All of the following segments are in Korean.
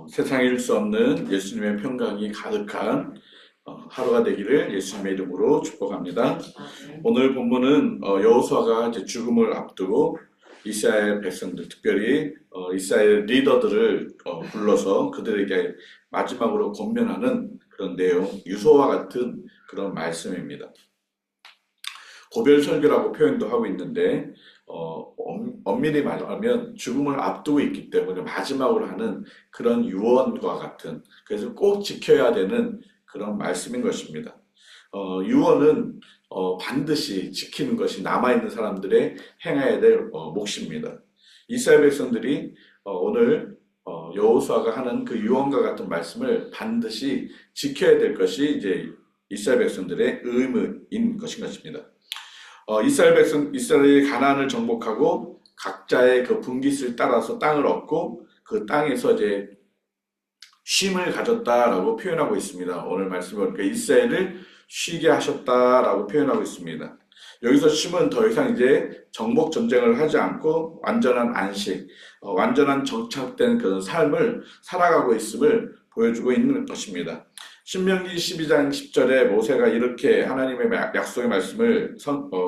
세상에 잃을 수 없는 예수님의 평강이 가득한 하루가 되기를 예수님의 이름으로 축복합니다. 오늘 본문은 여호수아가 이제 죽음을 앞두고 이스라엘 백성들, 특별히 이스라엘 리더들을 불러서 그들에게 마지막으로 권면하는 그런 내용, 유서와 같은 그런 말씀입니다. 고별설교라고 표현도 하고 있는데 엄밀히 말하면 죽음을 앞두고 있기 때문에 마지막으로 하는 그런 유언과 같은, 그래서 꼭 지켜야 되는 그런 말씀인 것입니다. 유언은 반드시 지키는 것이 남아있는 사람들의 행해야 될 몫입니다. 이스라엘 백성들이 오늘 여호수아가 하는 그 유언과 같은 말씀을 반드시 지켜야 될 것이 이제 이스라엘 백성들의 의무인 것입니다. 이스라엘이 가나안을 정복하고 각자의 그 분깃을 따라서 땅을 얻고 그 땅에서 이제 쉼을 가졌다라고 표현하고 있습니다. 오늘 말씀을 보니까 이스라엘을 쉬게 하셨다라고 표현하고 있습니다. 여기서 쉼은 더 이상 이제 정복 전쟁을 하지 않고 완전한 안식, 완전한 정착된 그런 삶을 살아가고 있음을 보여주고 있는 것입니다. 신명기 12장 10절에 모세가 이렇게 하나님의 약속의 말씀을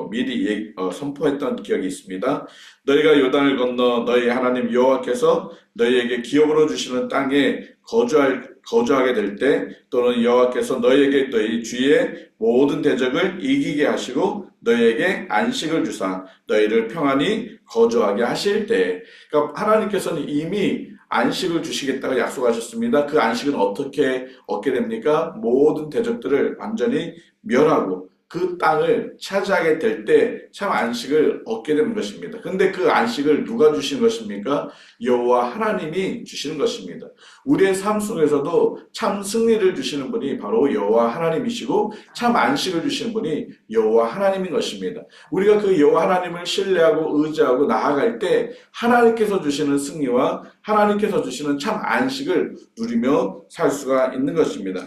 미리 선포했던 기억이 있습니다. 너희가 요단을 건너 너희 하나님 여호와께서 너희에게 기업으로 주시는 땅에 거주하게 될 때, 또는 여호와께서 너희에게 너희 주위의 모든 대적을 이기게 하시고 너희에게 안식을 주사 너희를 평안히 거주하게 하실 때, 그러니까 하나님께서는 이미 안식을 주시겠다고 약속하셨습니다. 그 안식은 어떻게 얻게 됩니까? 모든 대적들을 완전히 멸하고 그 땅을 차지하게 될 때 참 안식을 얻게 되는 것입니다. 근데 그 안식을 누가 주시는 것입니까? 여호와 하나님이 주시는 것입니다. 우리의 삶 속에서도 참 승리를 주시는 분이 바로 여호와 하나님이시고 참 안식을 주시는 분이 여호와 하나님인 것입니다. 우리가 그 여호와 하나님을 신뢰하고 의지하고 나아갈 때 하나님께서 주시는 승리와 하나님께서 주시는 참 안식을 누리며 살 수가 있는 것입니다.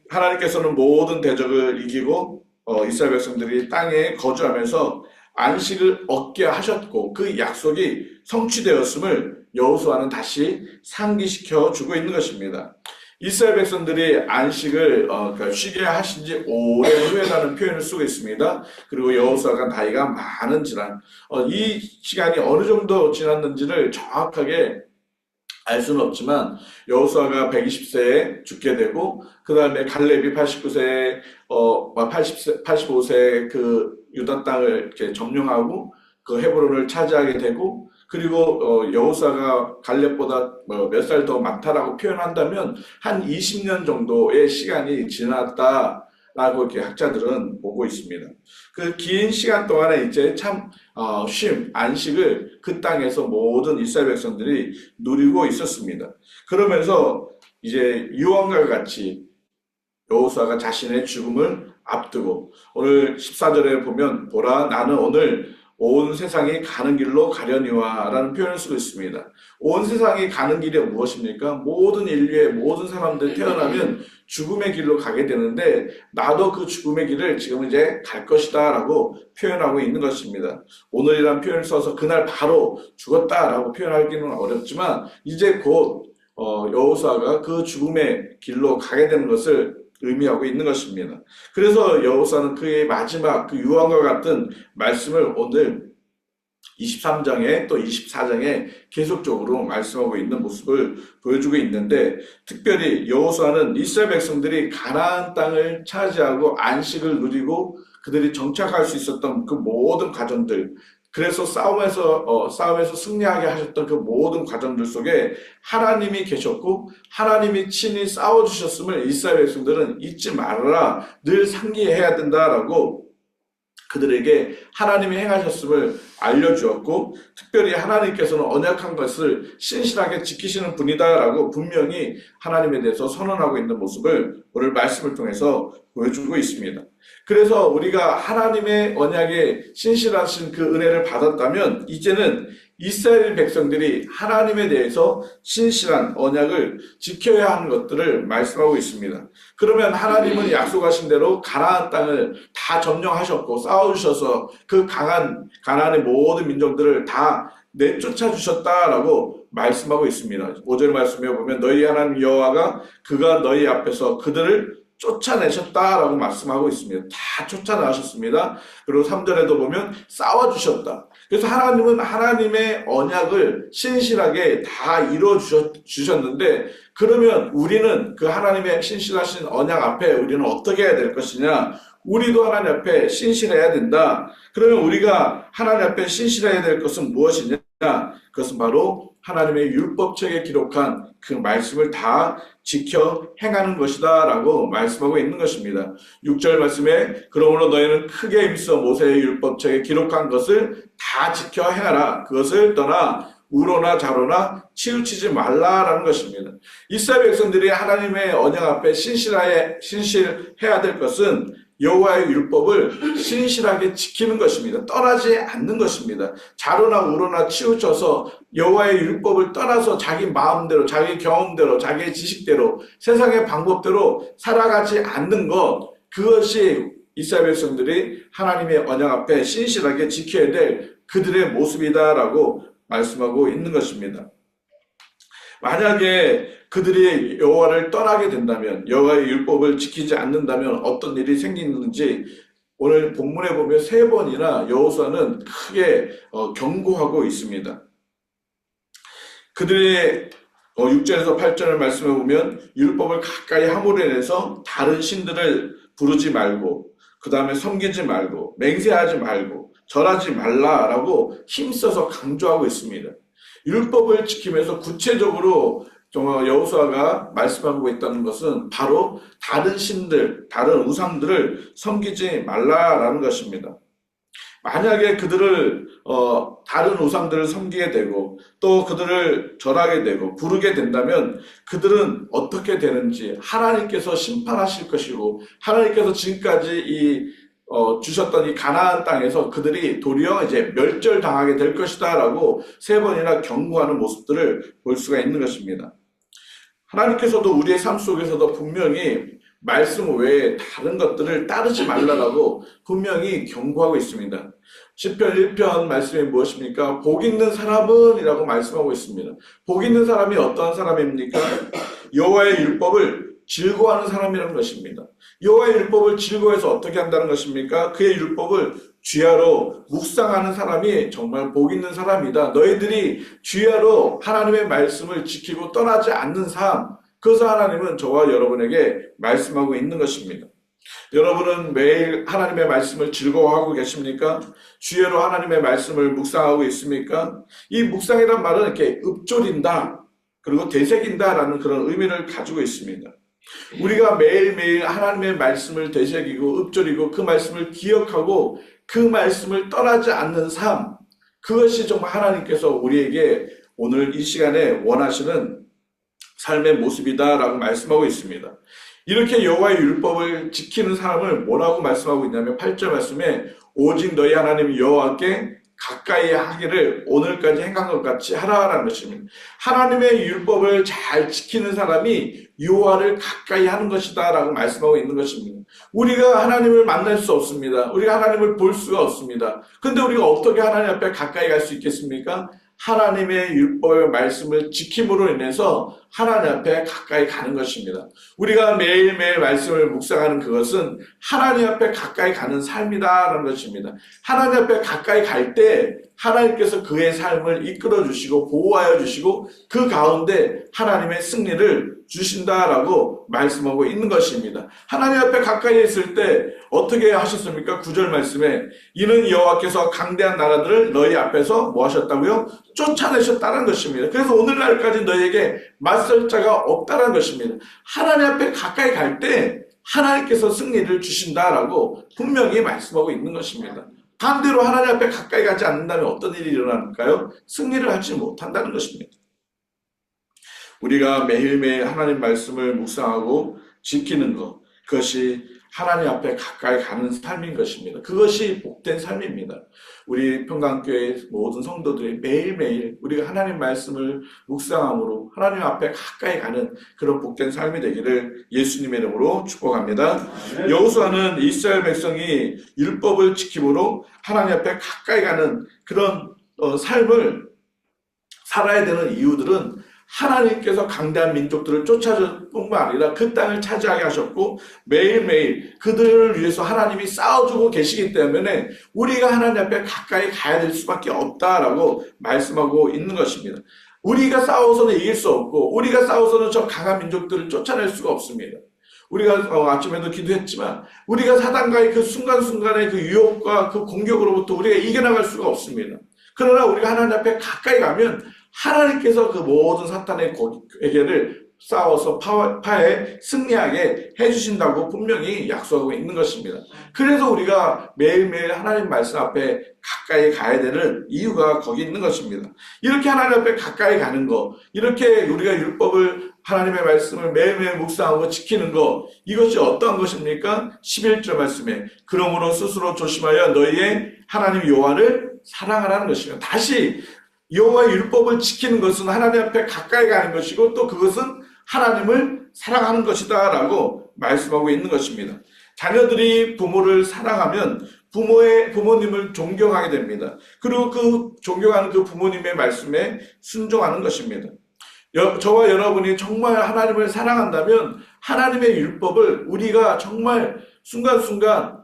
하나님께서는 모든 대적을 이기고 이스라엘 백성들이 땅에 거주하면서 안식을 얻게 하셨고 그 약속이 성취되었음을 여호수아는 다시 상기시켜 주고 있는 것입니다. 이스라엘 백성들이 안식을 쉬게 하신 지 오랜 후에라는 표현을 쓰고 있습니다. 그리고 여호수아가 나이가 많은지라 이 시간이 어느 정도 지났는지를 정확하게 알 수는 없지만 여호수아가 120세에 죽게 되고 그 다음에 갈렙이 89세에 85세에 그 유다 땅을 이렇게 점령하고 그 헤브론을 차지하게 되고, 그리고 여호수아가 갈렙보다 몇 살 더 많다라고 표현한다면 한 20년 정도의 시간이 지났다라고 이렇게 학자들은 보고 있습니다. 그 긴 시간 동안에 이제 참 쉼, 안식을 그 땅에서 모든 이스라엘 백성들이 누리고 있었습니다. 그러면서 이제 유언과 같이 여호수아가 자신의 죽음을 앞두고 오늘 14절에 보면 보라 나는 오늘 온 세상이 가는 길로 가려니와 라는 표현을 쓰고 있습니다. 온 세상이 가는 길이 무엇입니까? 모든 인류의 모든 사람들이 태어나면 죽음의 길로 가게 되는데 나도 그 죽음의 길을 지금 이제 갈 것이다 라고 표현하고 있는 것입니다. 오늘이란 표현을 써서 그날 바로 죽었다 라고 표현하기는 어렵지만 이제 곧 여호수아가 그 죽음의 길로 가게 되는 것을 의미하고 있는 것입니다. 그래서 여호수아는 그의 마지막 그 유언과 같은 말씀을 오늘 23장에 또 24장에 계속적으로 말씀하고 있는 모습을 보여주고 있는데, 특별히 여호수아는 이스라엘 백성들이 가나안 땅을 차지하고 안식을 누리고 그들이 정착할 수 있었던 그 모든 과정들, 그래서 싸움에서 승리하게 하셨던 그 모든 과정들 속에 하나님이 계셨고 하나님이 친히 싸워주셨음을 이스라엘 백성들은 잊지 말아라, 늘 상기해야 된다라고 그들에게 하나님이 행하셨음을 알려주었고, 특별히 하나님께서는 언약한 것을 신실하게 지키시는 분이다라고 분명히 하나님에 대해서 선언하고 있는 모습을 오늘 말씀을 통해서 보여주고 있습니다. 그래서 우리가 하나님의 언약에 신실하신 그 은혜를 받았다면 이제는 이스라엘 백성들이 하나님에 대해서 신실한 언약을 지켜야 하는 것들을 말씀하고 있습니다. 그러면 하나님은 약속하신 대로 가나안 땅을 다 점령하셨고 싸워주셔서 그 강한 가나안의 모든 민족들을 다 내쫓아 주셨다라고 말씀하고 있습니다. 5절 말씀에 보면 너희 하나님 여호와가 그가 너희 앞에서 그들을 쫓아내셨다라고 말씀하고 있습니다. 다 쫓아나셨습니다. 그리고 3절에도 보면 싸워주셨다. 그래서 하나님은 하나님의 언약을 신실하게 다 이루어 주셨는데, 그러면 우리는 그 하나님의 신실하신 언약 앞에 우리는 어떻게 해야 될 것이냐? 우리도 하나님 앞에 신실해야 된다. 그러면 우리가 하나님 앞에 신실해야 될 것은 무엇이냐? 그것은 바로 하나님의 율법책에 기록한 그 말씀을 다 지켜 행하는 것이다 라고 말씀하고 있는 것입니다. 6절 말씀에 그러므로 너희는 크게 힘써 모세의 율법책에 기록한 것을 다 지켜 행하라. 그것을 떠나 우로나 좌로나 치우치지 말라라는 것입니다. 이스라엘 백성들이 하나님의 언약 앞에 신실해야 될 것은 여호와의 율법을 신실하게 지키는 것입니다. 떠나지 않는 것입니다. 좌로나 우로나 치우쳐서 여호와의 율법을 떠나서 자기 마음대로, 자기 경험대로, 자기의 지식대로, 세상의 방법대로 살아가지 않는 것, 그것이 이스라엘 백성들이 하나님의 언약 앞에 신실하게 지켜야 될 그들의 모습이다라고 말씀하고 있는 것입니다. 만약에 그들이 여호와를 떠나게 된다면, 여호와의 율법을 지키지 않는다면 어떤 일이 생기는지 오늘 본문에 보면 3번이나 여호수아는 크게 경고하고 있습니다. 그들의 6절에서 8절을 말씀해 보면 율법을 가까이 함으로 인해서 다른 신들을 부르지 말고, 그 다음에 섬기지 말고, 맹세하지 말고, 절하지 말라라고 힘써서 강조하고 있습니다. 율법을 지키면서 구체적으로 여호수아가 말씀하고 있다는 것은 바로 다른 신들, 다른 우상들을 섬기지 말라라는 것입니다. 만약에 그들을 다른 우상들을 섬기게 되고 또 그들을 절하게 되고 부르게 된다면 그들은 어떻게 되는지 하나님께서 심판하실 것이고, 하나님께서 지금까지 주셨던 이 가나안 땅에서 그들이 도리어 이제 멸절당하게 될 것이다라고 3번이나 경고하는 모습들을 볼 수가 있는 것입니다. 하나님께서도 우리의 삶 속에서도 분명히 말씀 외에 다른 것들을 따르지 말라라고 분명히 경고하고 있습니다. 시편 1편 말씀이 무엇입니까? 복 있는 사람은 이라고 말씀하고 있습니다. 복 있는 사람이 어떠한 사람입니까? 여호와의 율법을 즐거워하는 사람이라는 것입니다. 여호와의 율법을 즐거워해서 어떻게 한다는 것입니까? 그의 율법을 주야로 묵상하는 사람이 정말 복 있는 사람이다. 너희들이 주야로 하나님의 말씀을 지키고 떠나지 않는 삶, 그것을 하나님은 저와 여러분에게 말씀하고 있는 것입니다. 여러분은 매일 하나님의 말씀을 즐거워하고 계십니까? 주야로 하나님의 말씀을 묵상하고 있습니까? 이 묵상이란 말은 이렇게 읊조린다, 그리고 되새긴다라는 그런 의미를 가지고 있습니다. 우리가 매일매일 하나님의 말씀을 되새기고 읊조리고 그 말씀을 기억하고 그 말씀을 떠나지 않는 삶, 그것이 정말 하나님께서 우리에게 오늘 이 시간에 원하시는 삶의 모습이다라고 말씀하고 있습니다. 이렇게 여호와의 율법을 지키는 사람을 뭐라고 말씀하고 있냐면 8절 말씀에 오직 너희 하나님 여호와께 가까이 하기를 오늘까지 행한 것 같이 하라라는 것입니다. 하나님의 율법을 잘 지키는 사람이 여호와를 가까이 하는 것이다 라고 말씀하고 있는 것입니다. 우리가 하나님을 만날 수 없습니다. 우리가 하나님을 볼 수가 없습니다. 근데 우리가 어떻게 하나님 앞에 가까이 갈 수 있겠습니까? 하나님의 율법의 말씀을 지킴으로 인해서 하나님 앞에 가까이 가는 것입니다. 우리가 매일매일 말씀을 묵상하는 그것은 하나님 앞에 가까이 가는 삶이다라는 것입니다. 하나님 앞에 가까이 갈 때 하나님께서 그의 삶을 이끌어 주시고 보호하여 주시고 그 가운데 하나님의 승리를 주신다라고 말씀하고 있는 것입니다. 하나님 앞에 가까이 있을 때 어떻게 하셨습니까? 9절 말씀에 이는 여호와께서 강대한 나라들을 너희 앞에서 뭐 하셨다고요? 쫓아내셨다는 것입니다. 그래서 오늘날까지 너희에게 맞설 자가 없다는 것입니다. 하나님 앞에 가까이 갈 때 하나님께서 승리를 주신다라고 분명히 말씀하고 있는 것입니다. 반대로 하나님 앞에 가까이 가지 않는다면 어떤 일이 일어날까요? 승리를 하지 못한다는 것입니다. 우리가 매일매일 하나님 말씀을 묵상하고 지키는 것, 그것이 하나님 앞에 가까이 가는 삶인 것입니다. 그것이 복된 삶입니다. 우리 평강교회 모든 성도들이 매일매일 우리가 하나님 말씀을 묵상함으로 하나님 앞에 가까이 가는 그런 복된 삶이 되기를 예수님의 이름으로 축복합니다. 여호수아는 이스라엘 백성이 율법을 지킴으로 하나님 앞에 가까이 가는 그런 삶을 살아야 되는 이유들은 하나님께서 강대한 민족들을 쫓아줄 뿐만 아니라 그 땅을 차지하게 하셨고 매일매일 그들을 위해서 하나님이 싸워주고 계시기 때문에 우리가 하나님 앞에 가까이 가야 될 수밖에 없다라고 말씀하고 있는 것입니다. 우리가 싸워서는 이길 수 없고 우리가 싸워서는 저 강한 민족들을 쫓아낼 수가 없습니다. 우리가 아침에도 기도했지만 우리가 사단과의 그 순간순간의 그 유혹과 그 공격으로부터 우리가 이겨나갈 수가 없습니다. 그러나 우리가 하나님 앞에 가까이 가면 하나님께서 그 모든 사탄의 괴계를 싸워서 파에 승리하게 해주신다고 분명히 약속하고 있는 것입니다. 그래서 우리가 매일매일 하나님 말씀 앞에 가까이 가야 되는 이유가 거기 있는 것입니다. 이렇게 하나님 앞에 가까이 가는 거, 이렇게 우리가 율법을 하나님의 말씀을 매일매일 묵상하고 지키는 거, 이것이 어떠한 것입니까? 11절 말씀에 그러므로 스스로 조심하여 너희의 하나님 여호와를 사랑하라는 것입니다. 다시 여호와의 율법을 지키는 것은 하나님 앞에 가까이 가는 것이고 또 그것은 하나님을 사랑하는 것이다 라고 말씀하고 있는 것입니다. 자녀들이 부모를 사랑하면 부모님을 존경하게 됩니다. 그리고 그 존경하는 그 부모님의 말씀에 순종하는 것입니다. 저와 여러분이 정말 하나님을 사랑한다면 하나님의 율법을 우리가 정말 순간순간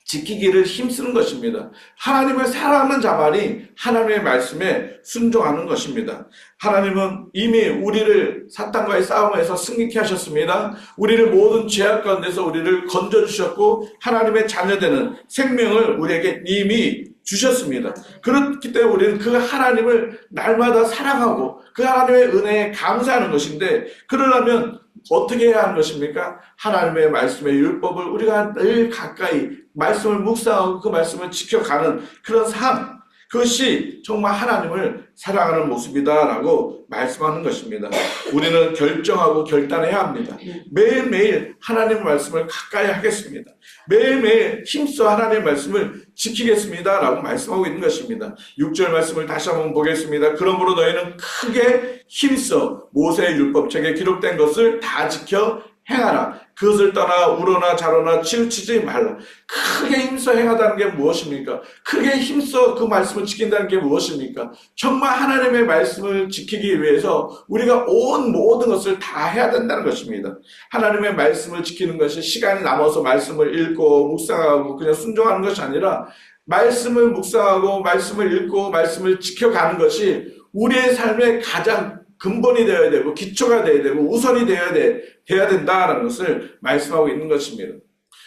지키기를 힘쓰는 것입니다. 하나님을 사랑하는 자만이 하나님의 말씀에 순종하는 것입니다. 하나님은 이미 우리를 사탄과의 싸움에서 승리케 하셨습니다. 우리를 모든 죄악 가운데서 우리를 건져주셨고 하나님의 자녀되는 생명을 우리에게 이미 주셨습니다. 그렇기 때문에 우리는 그 하나님을 날마다 사랑하고 그 하나님의 은혜에 감사하는 것인데 그러려면 어떻게 해야 하는 것입니까? 하나님의 말씀의 율법을 우리가 늘 가까이 말씀을 묵상하고 그 말씀을 지켜가는 그런 삶, 그것이 정말 하나님을 사랑하는 모습이다라고 말씀하는 것입니다. 우리는 결정하고 결단해야 합니다. 매일매일 하나님의 말씀을 가까이 하겠습니다. 매일매일 힘써 하나님의 말씀을 지키겠습니다라고 말씀하고 있는 것입니다. 6절 말씀을 다시 한번 보겠습니다. 그러므로 너희는 크게 힘써 모세의 율법책에 기록된 것을 다 지켜 행하라. 그것을 떠나 우러나 좌로나 치우치지 말라. 크게 힘써 행하다는 게 무엇입니까? 크게 힘써 그 말씀을 지킨다는 게 무엇입니까? 정말 하나님의 말씀을 지키기 위해서 우리가 모든 것을 다 해야 된다는 것입니다. 하나님의 말씀을 지키는 것이 시간이 남아서 말씀을 읽고 묵상하고 그냥 순종하는 것이 아니라 말씀을 묵상하고 말씀을 읽고 말씀을 지켜가는 것이 우리의 삶의 가장 근본이 되어야 되고 기초가 되어야 되고 우선이 되어야 된다라는 것을 말씀하고 있는 것입니다.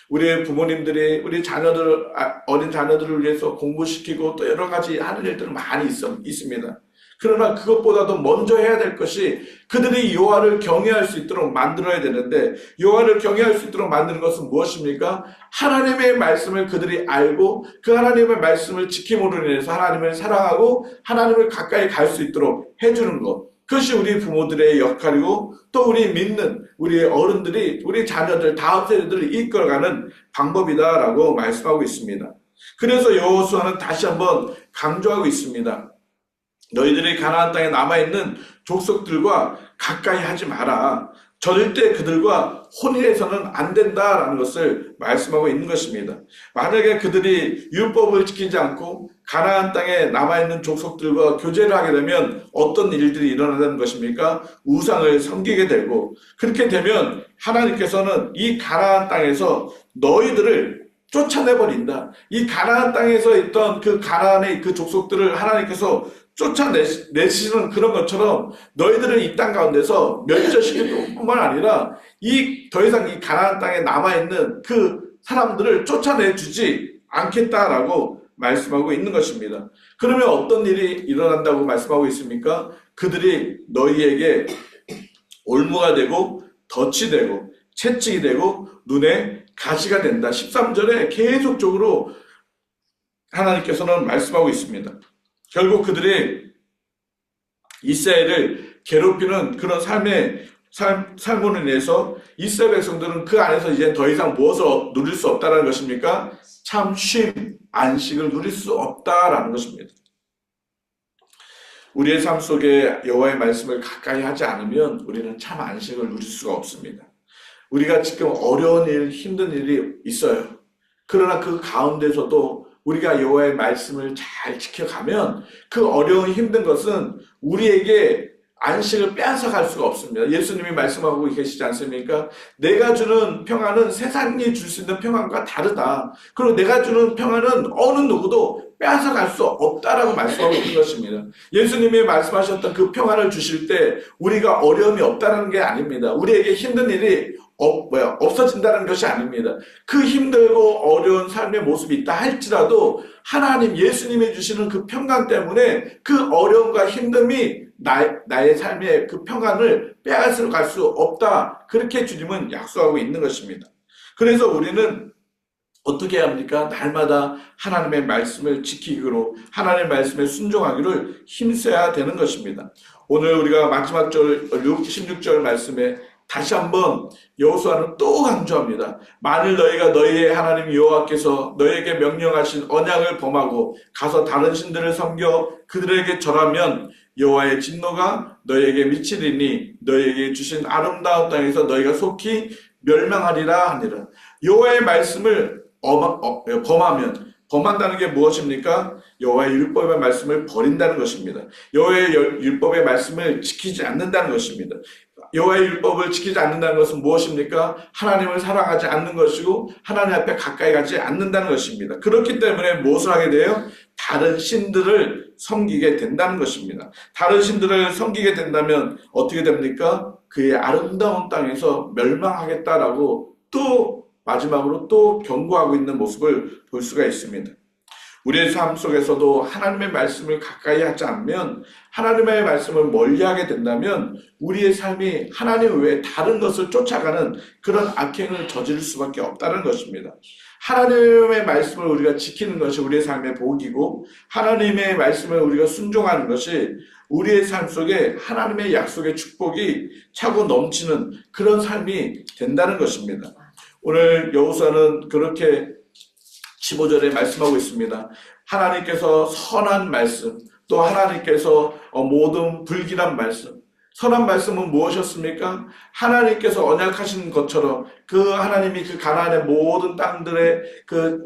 우리 부모님들이 우리 자녀들 어린 자녀들을 위해서 공부시키고 또 여러 가지 하는 일들은 많이 있습니다. 그러나 그것보다도 먼저 해야 될 것이 그들이 여호와를 경외할 수 있도록 만들어야 되는데 여호와를 경외할 수 있도록 만드는 것은 무엇입니까? 하나님의 말씀을 그들이 알고 그 하나님의 말씀을 지킴으로 인해서 하나님을 사랑하고 하나님을 가까이 갈 수 있도록 해주는 것. 그것이 우리 부모들의 역할이고 또 우리 믿는 우리 어른들이 우리 자녀들 다음 세대들을 이끌어가는 방법이다라고 말씀하고 있습니다. 그래서 여호수아는 다시 한번 강조하고 있습니다. 너희들이 가나안 땅에 남아있는 족속들과 가까이 하지 마라. 절대 그들과 혼인해서는 안 된다라는 것을 말씀하고 있는 것입니다. 만약에 그들이 율법을 지키지 않고 가나안 땅에 남아있는 족속들과 교제를 하게 되면 어떤 일들이 일어나는 것입니까? 우상을 섬기게 되고 그렇게 되면 하나님께서는 이 가나안 땅에서 너희들을 쫓아내버린다. 이 가나안 땅에서 있던 그 가나안의 그 족속들을 하나님께서 쫓아내시는 그런 것처럼 너희들은 이 땅 가운데서 멸절시킬 뿐만 아니라 더 이상 이 가나안 땅에 남아있는 그 사람들을 쫓아내주지 않겠다라고 말씀하고 있는 것입니다. 그러면 어떤 일이 일어난다고 말씀하고 있습니까? 그들이 너희에게 올무가 되고 덫이 되고 채찍이 되고 눈에 가시가 된다. 13절에 계속적으로 하나님께서는 말씀하고 있습니다. 결국 그들이 이스라엘을 괴롭히는 그런 삶의 삶으로 인해서 이스라엘 백성들은 그 안에서 이제 더 이상 무엇을 누릴 수 없다는 것입니까? 참 쉼, 안식을 누릴 수 없다라는 것입니다. 우리의 삶 속에 여호와의 말씀을 가까이 하지 않으면 우리는 참 안식을 누릴 수가 없습니다. 우리가 지금 어려운 일, 힘든 일이 있어요. 그러나 그 가운데서도 우리가 여호와의 말씀을 잘 지켜가면 그 어려운 힘든 것은 우리에게 안식을 빼앗아갈 수가 없습니다. 예수님이 말씀하고 계시지 않습니까? 내가 주는 평안은 세상이 줄 수 있는 평안과 다르다. 그리고 내가 주는 평안은 어느 누구도 빼앗아갈 수 없다라고 말씀하고 있는 것입니다. 예수님이 말씀하셨던 그 평안을 주실 때 우리가 어려움이 없다는 게 아닙니다. 우리에게 힘든 일이 없어진다는 것이 아닙니다. 그 힘들고 어려운 삶의 모습이 있다 할지라도 하나님 예수님이 주시는 그 평강 때문에 그 어려움과 힘듦이 나의 삶의 그 평안을 빼앗으러 갈 수 없다. 그렇게 주님은 약속하고 있는 것입니다. 그래서 우리는 어떻게 해야 합니까? 날마다 하나님의 말씀을 지키기로 하나님의 말씀에 순종하기를 힘써야 되는 것입니다. 오늘 우리가 마지막 절 16절 말씀에 다시 한번 여호수아는 또 강조합니다. 만일 너희가 너희의 하나님 여호와께서 너희에게 명령하신 언약을 범하고 가서 다른 신들을 섬겨 그들에게 절하면 여호와의 진노가 너희에게 미치리니 너희에게 주신 아름다운 땅에서 너희가 속히 멸망하리라 하니라. 여호와의 말씀을 범한다는 게 무엇입니까? 여호와의 율법의 말씀을 버린다는 것입니다. 여호와의 율법의 말씀을 지키지 않는다는 것입니다. 여호와의 율법을 지키지 않는다는 것은 무엇입니까? 하나님을 사랑하지 않는 것이고 하나님 앞에 가까이 가지 않는다는 것입니다. 그렇기 때문에 무엇을 하게 돼요? 다른 신들을 섬기게 된다는 것입니다. 다른 신들을 섬기게 된다면 어떻게 됩니까? 그의 아름다운 땅에서 멸망하겠다라고 또 마지막으로 또 경고하고 있는 모습을 볼 수가 있습니다. 우리의 삶 속에서도 하나님의 말씀을 가까이 하지 않으면 하나님의 말씀을 멀리하게 된다면 우리의 삶이 하나님 외에 다른 것을 쫓아가는 그런 악행을 저지를 수밖에 없다는 것입니다. 하나님의 말씀을 우리가 지키는 것이 우리의 삶의 복이고 하나님의 말씀을 우리가 순종하는 것이 우리의 삶 속에 하나님의 약속의 축복이 차고 넘치는 그런 삶이 된다는 것입니다. 오늘 여호수아는 그렇게 15절에 말씀하고 있습니다. 하나님께서 선한 말씀, 또 하나님께서 모든 불길한 말씀. 선한 말씀은 무엇이었습니까? 하나님께서 언약하신 것처럼 그 하나님이 그 가나안의 모든 땅들의 그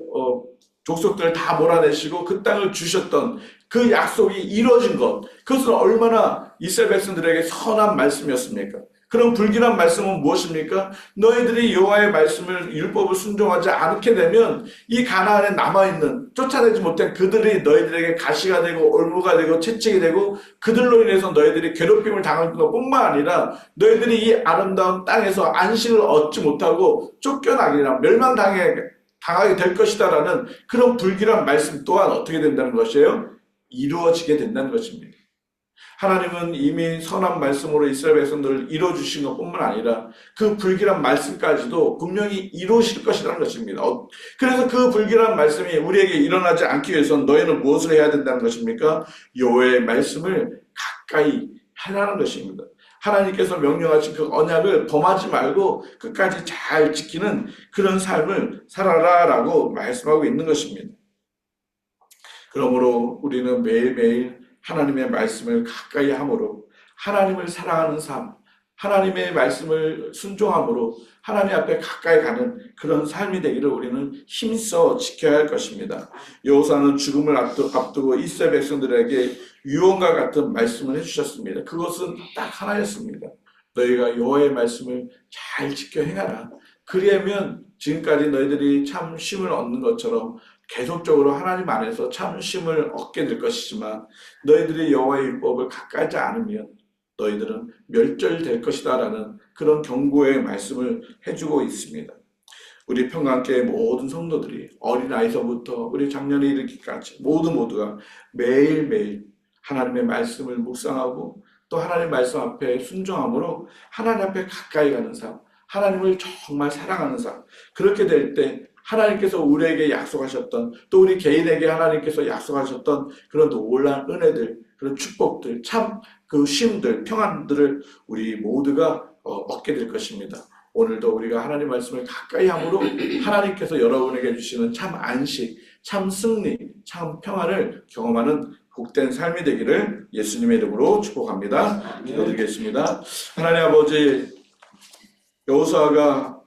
족속들을 다 몰아내시고 그 땅을 주셨던 그 약속이 이루어진 것. 그것은 얼마나 이스라엘 백성들에게 선한 말씀이었습니까? 그럼 불길한 말씀은 무엇입니까? 너희들이 여호와의 말씀을 율법을 순종하지 않게 되면 이 가나안에 남아있는 쫓아내지 못한 그들이 너희들에게 가시가 되고 올무가 되고 채찍이 되고 그들로 인해서 너희들이 괴롭힘을 당할 것뿐만 아니라 너희들이 이 아름다운 땅에서 안식을 얻지 못하고 쫓겨나기나 멸망당하게 될 것이다라는 그런 불길한 말씀 또한 어떻게 된다는 것이에요? 이루어지게 된다는 것입니다. 하나님은 이미 선한 말씀으로 이스라엘 백성들을 이루어주신 것뿐만 아니라 그 불길한 말씀까지도 분명히 이루실 것이라는 것입니다. 그래서 그 불길한 말씀이 우리에게 일어나지 않기 위해서는 너희는 무엇을 해야 된다는 것입니까? 여호와의 말씀을 가까이 하라는 것입니다. 하나님께서 명령하신 그 언약을 범하지 말고 끝까지 잘 지키는 그런 삶을 살아라라고 말씀하고 있는 것입니다. 그러므로 우리는 매일매일 하나님의 말씀을 가까이 함으로 하나님을 사랑하는 삶, 하나님의 말씀을 순종함으로 하나님 앞에 가까이 가는 그런 삶이 되기를 우리는 힘써 지켜야 할 것입니다. 여호수아는 죽음을 앞두고 이스라엘 백성들에게 유언과 같은 말씀을 해주셨습니다. 그것은 딱 하나였습니다. 너희가 여호와의 말씀을 잘 지켜 행하라. 그리하면 지금까지 너희들이 참 쉼을 얻는 것처럼 계속적으로 하나님 안에서 참 쉼을 얻게 될 것이지만 너희들이 여호와의 율법을 가까이 하지 않으면 너희들은 멸절될 것이다 라는 그런 경고의 말씀을 해주고 있습니다. 우리 평강교회 모든 성도들이 어린아이서부터 우리 장년에 이르기까지 모두가 매일매일 하나님의 말씀을 묵상하고 또 하나님의 말씀 앞에 순종함으로 하나님 앞에 가까이 가는 삶, 하나님을 정말 사랑하는 삶, 그렇게 될 때 하나님께서 우리에게 약속하셨던 또 우리 개인에게 하나님께서 약속하셨던 그런 놀라운 은혜들, 그런 축복들, 참 그 쉼들, 평안들을 우리 모두가 얻게 될 것입니다. 오늘도 우리가 하나님 말씀을 가까이 함으로 하나님께서 여러분에게 주시는 참 안식, 참 승리, 참 평안을 경험하는 복된 삶이 되기를 예수님의 이름으로 축복합니다. 기도드리겠습니다. 하나님 아버지, 여호수아가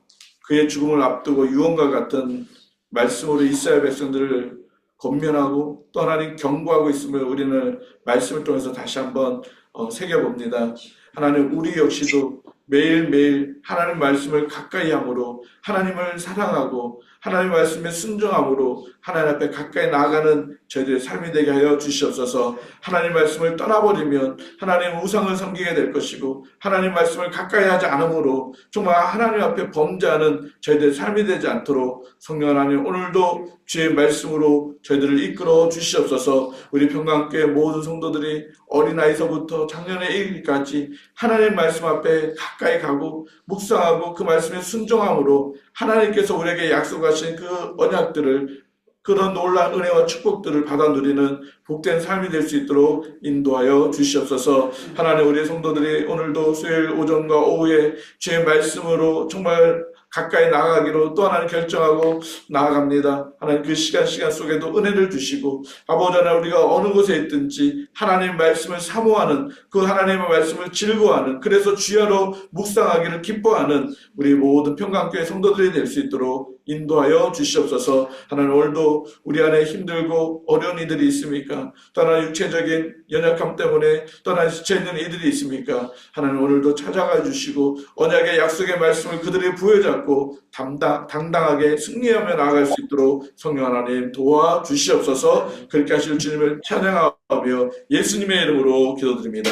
그의 죽음을 앞두고 유언과 같은 말씀으로 이스라엘 백성들을 권면하고 또 하나님 경고하고 있음을 우리는 말씀을 통해서 다시 한번 새겨봅니다. 하나님, 우리 역시도 매일매일 하나님 말씀을 가까이 함으로 하나님을 사랑하고 하나님 말씀에 순종함으로 하나님 앞에 가까이 나아가는 저희들의 삶이 되게 하여 주시옵소서. 하나님 말씀을 떠나버리면 하나님 우상을 섬기게 될 것이고 하나님 말씀을 가까이 하지 않으므로 정말 하나님 앞에 범죄하는 저희들의 삶이 되지 않도록 성령 하나님, 오늘도 주의 말씀으로 저희들을 이끌어 주시옵소서. 우리 평강교회 모든 성도들이 어린아이서부터 작년에 이르기까지 하나님 말씀 앞에 가까이 가고 묵상하고 그 말씀에 순종함으로 하나님께서 우리에게 약속하신 그 언약들을, 그런 놀라운 은혜와 축복들을 받아 누리는 복된 삶이 될 수 있도록 인도하여 주시옵소서. 하나님, 우리 성도들이 오늘도 수요일 오전과 오후에 주의 말씀으로 정말 가까이 나아가기로 또 하나님 결정하고 나아갑니다. 하나님, 그 시간 속에도 은혜를 주시고 아버지 하나님, 우리가 어느 곳에 있든지 하나님 말씀을 사모하는, 그 하나님의 말씀을 즐거워하는, 그래서 주야로 묵상하기를 기뻐하는 우리 모든 평강교회 성도들이 될 수 있도록 인도하여 주시옵소서. 하나님, 오늘도 우리 안에 힘들고 어려운 이들이 있습니까? 또 하나님, 육체적인 연약함 때문에 또 하나님 지쳐있는 이들이 있습니까? 하나님, 오늘도 찾아가 주시고 언약의 약속의 말씀을 그들이 부여잡고 당당하게 승리하며 나아갈 수 있도록 성령 하나님 도와주시옵소서. 그렇게 하실 주님을 찬양하며 예수님의 이름으로 기도드립니다.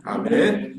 아멘.